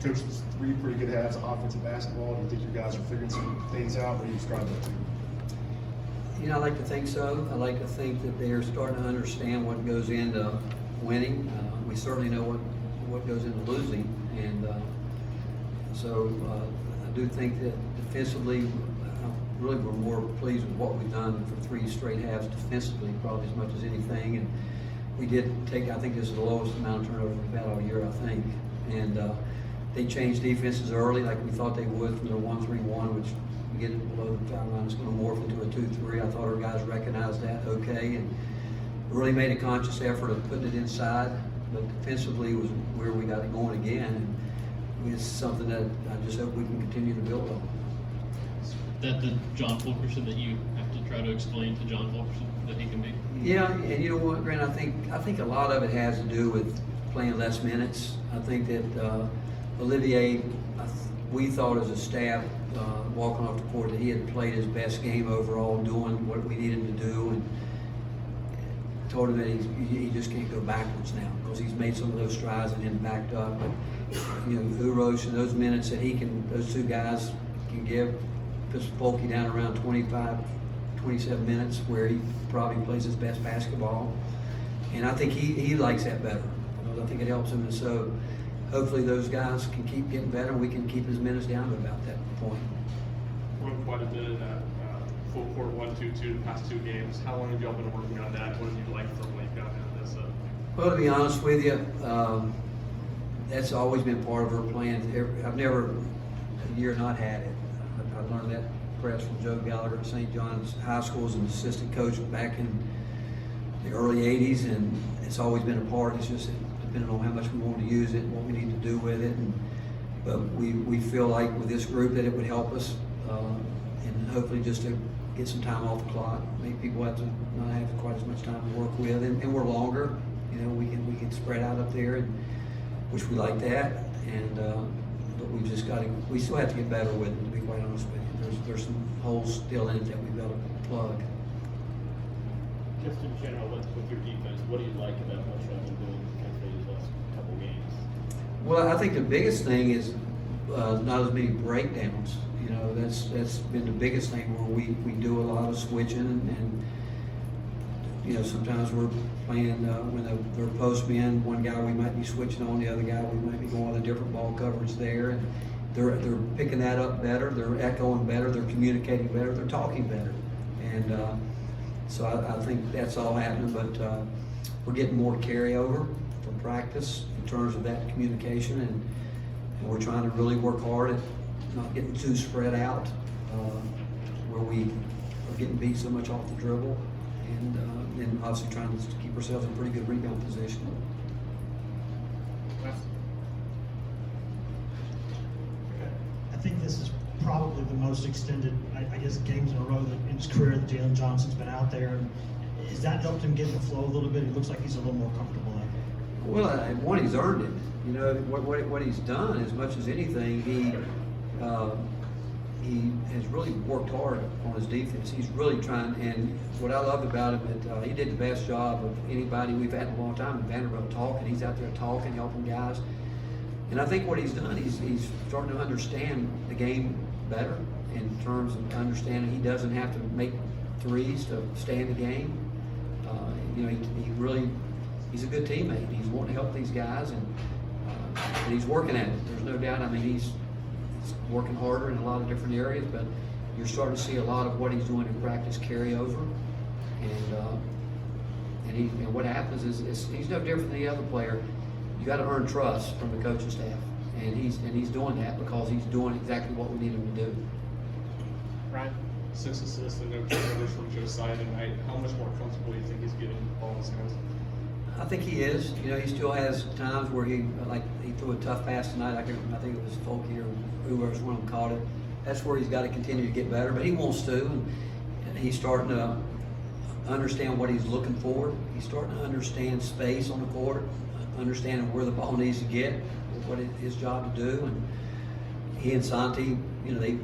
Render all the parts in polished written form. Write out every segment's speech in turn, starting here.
Coach, 3 pretty good halves of offensive basketball. Do you think you guys are figuring some things out? What do you describe that to? You know, I like to think so. I like to think that they're starting to understand what goes into winning. We certainly know what goes into losing, and so I do think that defensively, really we're more pleased with what we've done for 3 straight halves defensively, probably as much as anything. And we did take, I think this is the lowest amount of turnovers we've had all year, I think. And they changed defenses early, like we thought they would, from their 1-3-1, which we get it below the foul line, it's going to morph into a 2-3. I thought our guys recognized that okay, and really made a conscious effort of putting it inside. But defensively was where we got it going again, and it's something that I just hope we can continue to build on. That the John Fulkerson that you have to try to explain to John Fulkerson that he can be? Yeah, and you know what, Grant, I think a lot of it has to do with playing less minutes. I think that Olivier, we thought as a staff, walking off the court, that he had played his best game overall, doing what we needed to do, and told him that he just can't go backwards now because he's made some of those strides and then backed up. But you know, Uros and those minutes that those 2 guys can give, puts Fulky down around 25, 27 minutes where he probably plays his best basketball. And I think he likes that better. I think it helps him. And so hopefully those guys can keep getting better and we can keep his minutes down to about that point. Run quite a bit in that full court 1-2-2 the past 2 games. How long have y'all been working on that? What have you liked from when you've gotten into this? Well, to be honest with you, that's always been part of our plan. I've never a year not had it. I learned that perhaps from Joe Gallagher at St. John's High School as an assistant coach back in the early 80s, and it's always been a part. It's just depending on how much we want to use it and what we need to do with it. But we feel like with this group that it would help us, and hopefully just to get some time off the clock. Maybe people have to not have quite as much time to work with, and we're longer. You know, we can spread out up there, which we like that. And but we've just got to. We still have to get better with it, to be quite honest with you. There's some holes still in it that we've got to plug. Just in general, with your defense, what do you like about what y'all been doing these last couple games? Well, I think the biggest thing is not as many breakdowns. You know, that's been the biggest thing where we do a lot of switching, and you know, sometimes we're playing when they're post men, one guy we might be switching on, the other guy we might be going with a different ball coverage there, and they're picking that up better, they're echoing better, they're communicating better, they're talking better, and so I think that's all happening. But we're getting more carryover from practice in terms of that communication, and we're trying to really work hard at not getting too spread out, where we are getting beat so much off the dribble, and obviously trying to keep ourselves in pretty good rebound position. I think this is probably the most extended, I guess, games in a row that in his career that Jalen Johnson's been out there. Has that helped him get in the flow a little bit? It looks like he's a little more comfortable out there. Well, one, he's earned it. You know, what he's done, as much as anything, he has really worked hard on his defense. He's really trying, and what I love about him, that he did the best job of anybody we've had in a long time in Vanderbilt talking. He's out there talking, helping guys. And I think what he's done, he's starting to understand the game better in terms of understanding he doesn't have to make threes to stay in the game. You know, he's a good teammate. He's wanting to help these guys, and he's working at it. There's no doubt. I mean, he's working harder in a lot of different areas, but you're starting to see a lot of what he's doing in practice carry over. And what happens is he's no different than the other player. You got to earn trust from the coaching staff, and he's doing that because he's doing exactly what we need him to do. Ryan, 6 assists and no turnovers from Josiah tonight. How much more comfortable do you think he's getting the ball in his hands? I think he is. You know, he still has times where he threw a tough pass tonight. I think it was Fulky or whoever's one of them caught it. That's where he's got to continue to get better, but he wants to, and he's starting to understand what he's looking for. He's starting to understand space on the court, understanding where the ball needs to get, what his job to do. And he and Santi, you know, they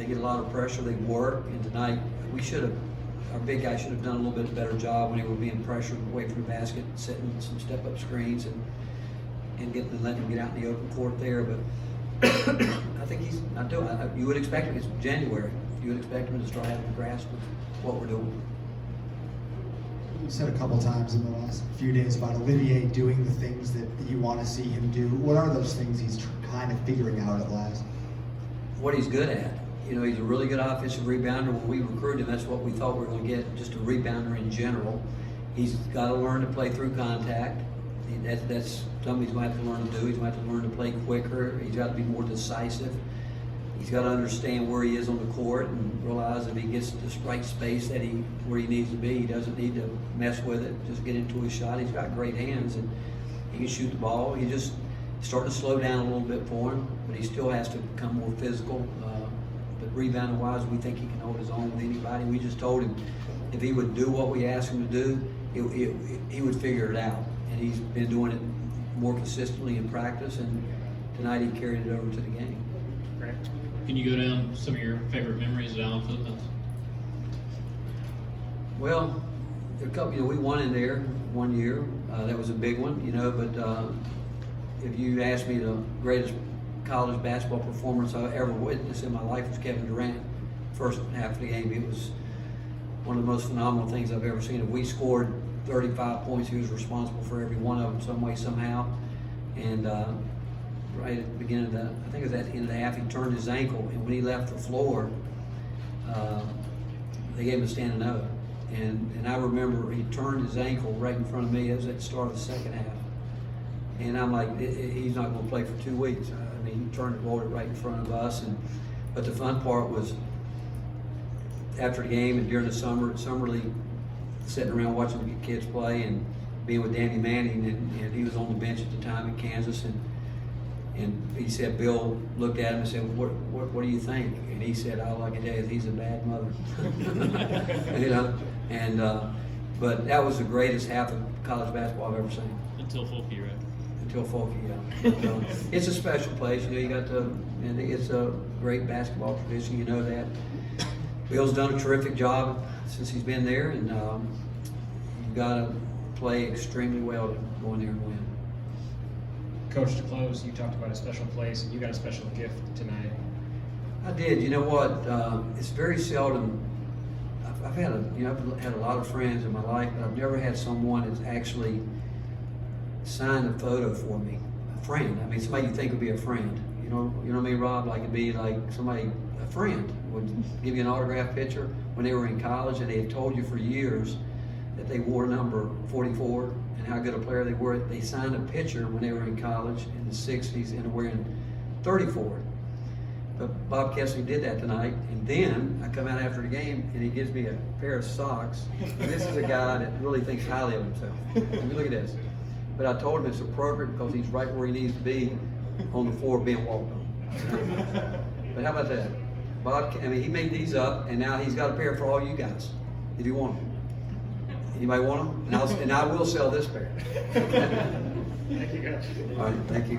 get a lot of pressure. They work, and tonight our big guy should have done a little bit better job when he was being pressured away from the basket, setting some step-up screens and letting him get out in the open court there. But I think he's not doing. You would expect him. It's January. You would expect him to start having a grasp of what we're doing. You said a couple times in the last few days about Olivier doing the things that you want to see him do. What are those things he's kind of figuring out at last? What he's good at. You know, he's a really good offensive rebounder. When we recruited him, that's what we thought we were going to get, just a rebounder in general. He's got to learn to play through contact. That's something he's going to have to learn to do. He's going to have to learn to play quicker. He's got to be more decisive. He's got to understand where he is on the court and realize if he gets to the right space where he needs to be, he doesn't need to mess with it. Just get into his shot. He's got great hands and he can shoot the ball. He just starting to slow down a little bit for him, but he still has to become more physical. But rebounding wise, we think he can hold his own with anybody. We just told him if he would do what we asked him to do, he would figure it out. And he's been doing it more consistently in practice, and tonight he carried it over to the game. Great. Can you go down some of your favorite memories at Allen Fieldhouse? Well, a couple, we won in there one year. That was a big one, but if you ask me the greatest college basketball performance I ever witnessed in my life was Kevin Durant. First half of the game, it was one of the most phenomenal things I've ever seen. If we scored 35 points, he was responsible for every one of them some way, somehow. And right at the beginning of I think it was at the end of the half, he turned his ankle, and when he left the floor, they gave him a standing O. And I remember he turned his ankle right in front of me. It was at the start of the second half. And I'm like, he's not going to play for 2 weeks. I mean, he turned it, rolled it right in front of us. But the fun part was after the game and during the summer league, sitting around watching the kids play and being with Danny Manning, and he was on the bench at the time in Kansas, and he said, Bill looked at him and said, what do you think? And he said, all I can tell you is he's a bad mother. But that was the greatest half of college basketball I've ever seen. Until Fulke, right? Until Fulke, yeah. But, it's a special place, and it's a great basketball tradition, you know that. Bill's done a terrific job since he's been there, and you've got to play extremely well to go in there and win. Coach, to close, you talked about a special place, and you got a special gift tonight. I did. You know what? It's very seldom. I've had I've had a lot of friends in my life, but I've never had someone that's actually signed a photo for me. A friend. I mean, somebody you think would be a friend. You know what I mean, Rob? Like it'd be like somebody, a friend, would give you an autographed picture when they were in college, and they had told you for years that they wore number 44 and how good a player they were. They signed a picture when they were in college in the 60s and wearing 34. But Bob Kessler did that tonight, and then I come out after the game and he gives me a pair of socks. And this is a guy that really thinks highly of himself. I mean, look at this. But I told him it's appropriate because he's right where he needs to be on the floor being walked on. But how about that? Bob, I mean, he made these up, and now he's got a pair for all you guys, if you want them. Anybody want them? And I will sell this pair. Thank you, guys. All right, thank you.